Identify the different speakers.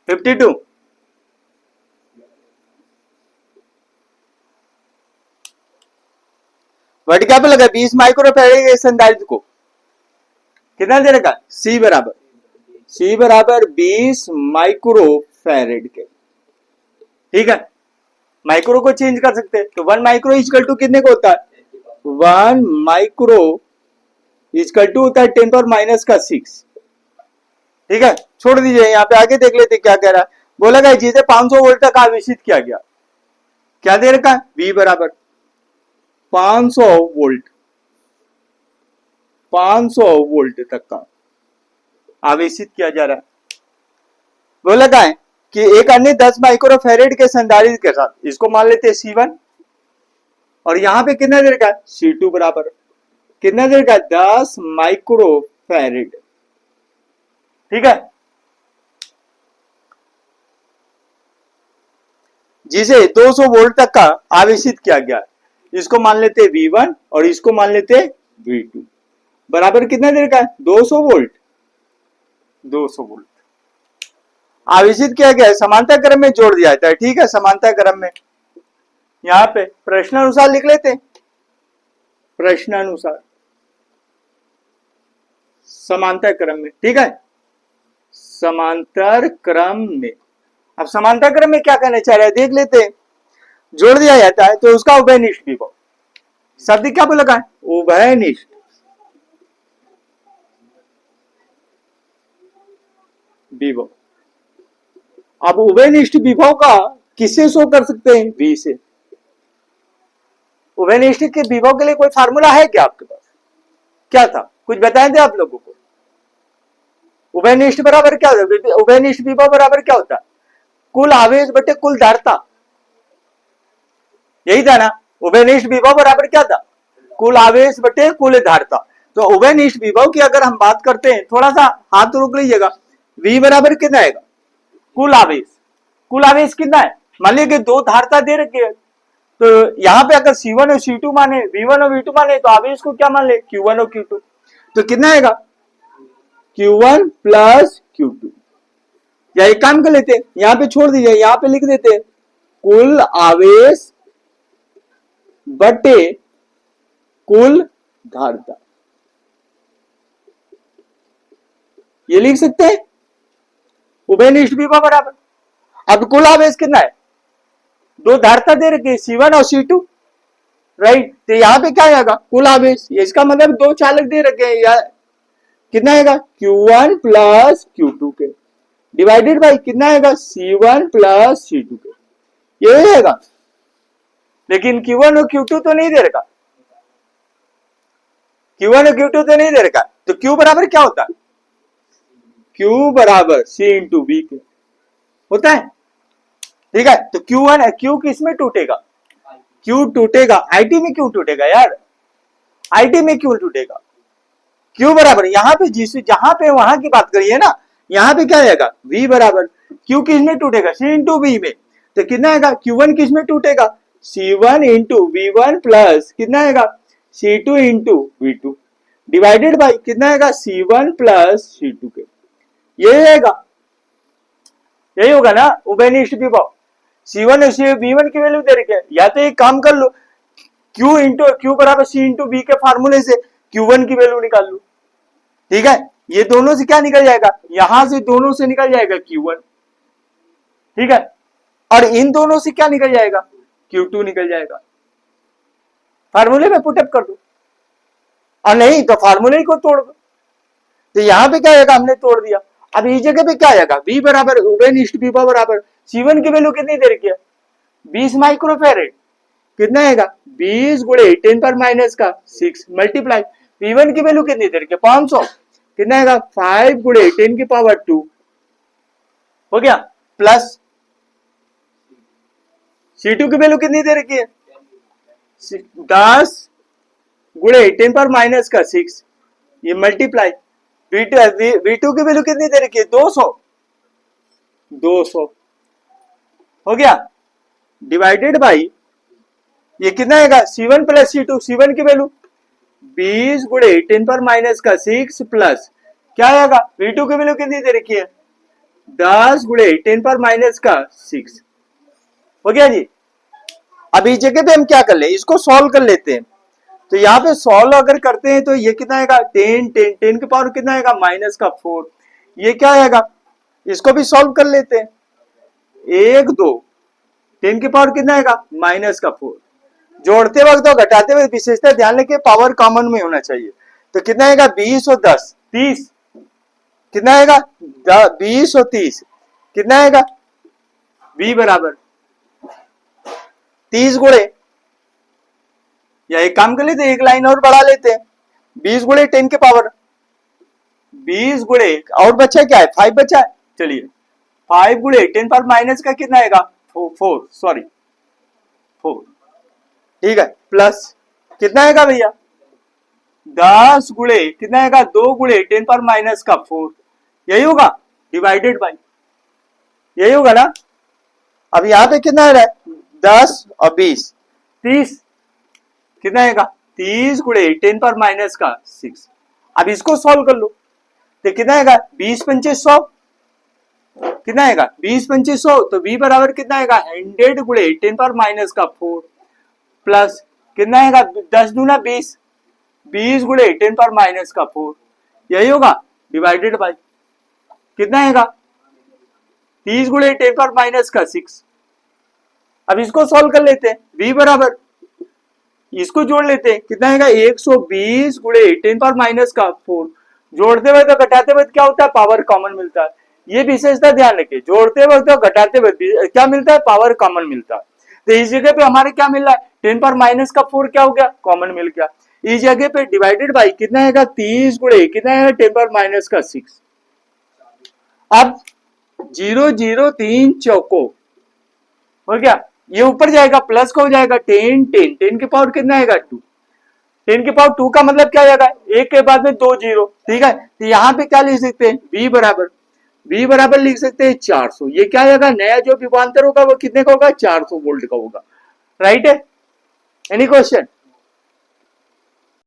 Speaker 1: 52। Word क्या पे लगा 20 माइक्रोफैराड के संधारित्र को कितना दे रखा C बराबर 20 माइक्रोफैराड के। ठीक है, माइक्रो को चेंज कर सकते हैं तो 1 माइक्रो इक्वल टू कितने को होता है 1 माइक्रो इक्वल टू होता है 10 पावर माइनस का 6। ठीक है, छोड़ दीजिए, यहाँ पे आगे देख लेते क्या कह रहा है। बोला गया जिसे 500 वोल्ट तक आवेशित किया गया, क्या दे रखा है V बराबर 500 वोल्ट, 500 वोल्ट तक का आवेशित किया जा रहा है। बोला गया है कि एक अन्य 10 माइक्रोफैराड के संधारित्र के साथ, इसको मान लेते हैं C1, और यहां पे कितना दे रखा है C2 बराबर कितना दे रखा है 10 माइक्रोफैराड। ठीक है, जिसे 200 वोल्ट तक का आवेशित किया गया, इसको मान लेते हैं V1 और इसको मान लेते हैं V2 बराबर कितना दे रखा है 200 वोल्ट, 200 वोल्ट आवेशित किया गया है। समांतर क्रम में जोड़ दिया जाता है। ठीक है, समांतर क्रम में यहां पे प्रश्नानुसार लिख लेते हैं, प्रश्नानुसार समांतर क्रम में। ठीक है, समांतर क्रम में, अब समांतर क्रम में क्या कहना चाह रहा है देख लेते हैं। जोड़ दिया जाता है तो उसका उभयनिष्ठ विभव, शब्द क्या बोला है उभयनिष्ठ विभव। अब उभयनिष्ठ विभव का किससे शो कर सकते हैं V से। उभयनिष्ठ के विभव के लिए कोई फार्मूला है क्या आपके पास, क्या था कुछ बताएं थे आप लोगों को। उभयनिष्ठ बराबर क्या होता है, उभयनिष्ठ विभव बराबर क्या होता है कुल आवेश बटे कुल धारिता, यही था ना। उभयनिष्ठ विभव बराबर क्या था कुल आवेश बटे कुल धारिता। तो उभयनिष्ठ विभव की अगर हम बात करते हैं, थोड़ा सा हाथ रोक लीजिएगा, V बराबर कितना आएगा कुल आवेश, कुल आवेश कितना है मान लीजिए कि दो धारिता दे रखी है, तो यहां पे अगर C1 और C2 माने, V1 और V2 माने, तो आवेश को क्या मान ले Q1 और Q2, तो कितना आएगा Q1 प्लस Q2। या एक काम कर लेते हैं, यहां पे छोड़ दीजिए, यहां पे लिख देते हैं कुल आवेश बटे कुल धारिता, ये लिख सकते हैं उभयनिष्ठ विभव बराबर। अब कुल आवेश कितना है, दो धारिता दे रखी है C1 और C2, राइट। तो यहां पे क्या आएगा कुल आवेश, इसका मतलब दो चालक दे रखे हैं, या कितना आएगा Q1 प्लस Q2 के डिवाइडेड बाई कितना आएगा C1 प्लस C2 के, ये आएगा। लेकिन Q1 और Q2 तो नहीं दे रखा, Q1 और Q2 तो नहीं दे रखा, तो Q बराबर क्या होता है Q बराबर C इंटू V के होता है। ठीक है, तो Q किस में टूटेगा, Q टूटेगा IT में, क्यों टूटेगा यार IT में क्यों टूटेगा। Q बराबर यहां पे जहां पे वहां की बात करिए ना, यहां पे क्या आएगा V बराबर Q किस में टूटेगा C इंटू V में, तो कितना आएगा Q1 किस में टूटेगा C1 इंटू V1 प्लस कितना आएगा C2 into V2 divided by कितना आएगा C1 प्लस C2 के, यही आएगा, यही होगा ना उभयनिष्ठ विभव। C1 और V1 की वैल्यू दे रखी है, या तो एक काम कर लो Q बराबर C इंटू V के फार्मूले से Q1 की वैल्यू निकाल लो। ठीक है, ये दोनों से क्या निकल जाएगा, यहां से दोनों से निकल जाएगा Q1, ठीक है, और इन दोनों से क्या निकल जाएगा Q2 निकल जाएगा। फार्मूले में पुटअप कर दो, और नहीं तो फार्मूले को तोड़ दो, तो यहां पे क्या आएगा हमने तोड़ दिया। अब इस जगह पे क्या आएगा V बराबर उभयनिष्ठ विभव बराबर C1 की वैल्यू कितनी दे रखी है 20 माइक्रोफैराड, कितना आएगा 20 गुणे 10 पर माइनस का 6 मल्टीप्लाई V1 की वैल्यू कितनी दे रखी है 500, कितना आएगा 5 गुणे 10 की पावर 2 हो गया, प्लस C2 की वैल्यू कितनी दे रखी है 10 गुणे 10 पर माइनस का 6, ये मल्टीप्लाई V2 की वैल्यू कितनी दे रखी है 200 हो गया, डिवाइडेड बाई ये कितना आएगा C1 प्लस C2, C1 की वैल्यू 20 गुणे 10 पर माइनस का 6 प्लस क्या आएगा V2 की वैल्यू कितनी दे रखी है 10 गुणे 10 पर माइनस का 6 हो गया जी। अब इस जगह पे हम क्या कर ले, इसको सॉल्व कर लेते हैं। तो यहाँ पे सॉल्व अगर करते हैं तो ये कितना आएगा 10 10 10 के पावर कितना आएगा माइनस का 4, ये क्या आएगा, इसको भी सॉल्व कर लेते हैं। 1 2 10 के पावर कितना आएगा माइनस का 4, जोड़ते वक्त और घटाते वक्त विशेषता ध्यान रखिए पावर कॉमन में होना चाहिए। तो कितना आएगा 20 और 10 30, कितना आएगा 20 और 30 कितना आएगा v बराबर 30 गुणे, या एक काम कर लेते हैं, एक लाइन और बढ़ा लेते हैं, 20 गुणे 10 के पावर 20 गुणे और बचा क्या है 5 बचा है, चलिए 5 गुणे 10 पावर माइनस का कितना आएगा 4 सॉरी 4, ठीक है, प्लस कितना आएगा भैया 10 गुणे कितना आएगा 2 गुणे 10 पावर माइनस का 4, यही होगा डिवाइडेड बाई, यही होगा ना। अब यहां पे कितना आ रहा है 10 और 20 30, कितना आएगा 30 गुणे 10 पर माइनस का 6। अब इसको सॉल्व कर लो तो कितना आएगा 20 पंचे 100, कितना आएगा 20 पंचे 100, तो v बराबर कितना आएगा 100 गुणे 10 पर माइनस का 4 प्लस कितना आएगा 10 दूना 20, 20 गुणे 10 पर माइनस का 4, यही होगा डिवाइडेड बाय कितना आएगा 30 गुणे 10 पर माइनस का 6। अब इसको सॉल्व कर लेते हैं, v बराबर इसको जोड़ लेते हैं, कितना आएगा 120 गुणे 10 पर माइनस का 4, जोड़ते वक्त तो घटाते वक्त क्या होता है पावर कॉमन मिलता है, ये विशेषता ध्यान रखिए, जोड़ते वक्त और घटाते वक्त क्या मिलता है पावर कॉमन मिलता है। तो इस जगह पे हमारे क्या मिल रहा है 10 पर माइनस का 4 क्या हो गया कॉमन मिल गया, इस जगह पे डिवाइडेड बाई कितना आएगा 30 गुणे कितना आएगा 10 पर माइनस का 6। अब 0 0 3 चौको हो गया, ये ऊपर जाएगा प्लस का हो जाएगा 10 10 10 के पावर कितना आएगा 2, 10 के पावर 2 का मतलब क्या आएगा एक के बाद में 2 0, ठीक है। तो यहाँ पे क्या लिख सकते हैं v बराबर लिख सकते हैं 400, ये क्या आएगा नया जो विभवांतर होगा वो कितने का होगा 400 वोल्ट का होगा, राइट है। Any question.